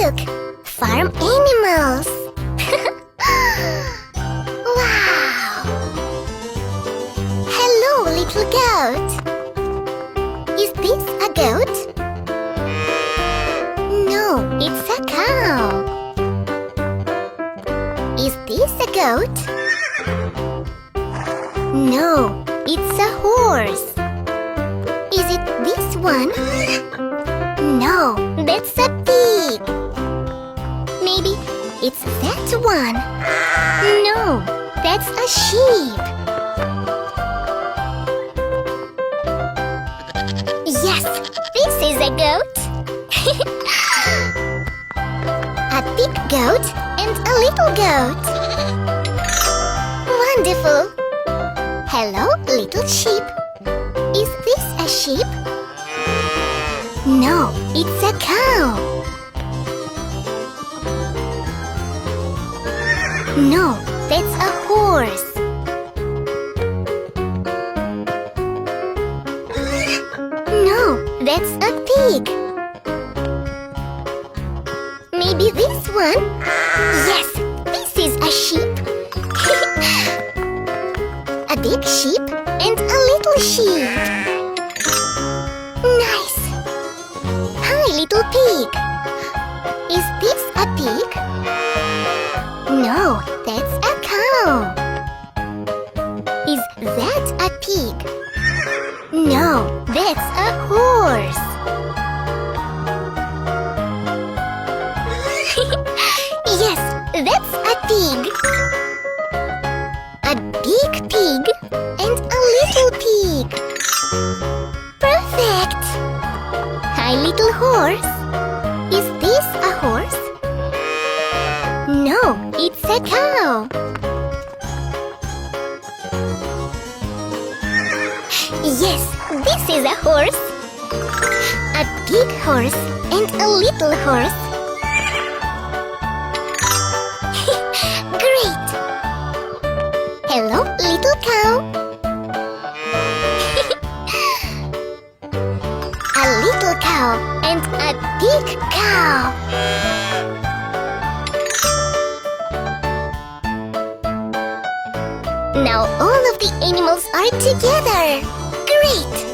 Look! Farm animals! Wow! Hello, little goat! Is this a goat? No, it's a cow. Is this a goat? No, it's a horse. Is it this one? No, that's a pig. Maybe it's that one. No, that's a sheep. Yes, this is a goat. A big goat and a little goat. Wonderful. Hello, little sheep. Is this a sheep? No, it's a cow. No, that's a horse. No, that's a pig. Maybe this one? Yes, this is a sheep. A big sheep and a little sheep. Nice. Hi, little pig. Is this a pig? No, that's a cow. Is that a pig? No, that's a horse. Yes, that's a pig. A big pig and a little pig. Perfect! Hi, little horse. Is this a horse? No, it's a cow. Yes, this is a horse. A big horse and a little horse. Great! Hello, little cow. A little cow and a big cow. Now all of the animals are together. Great!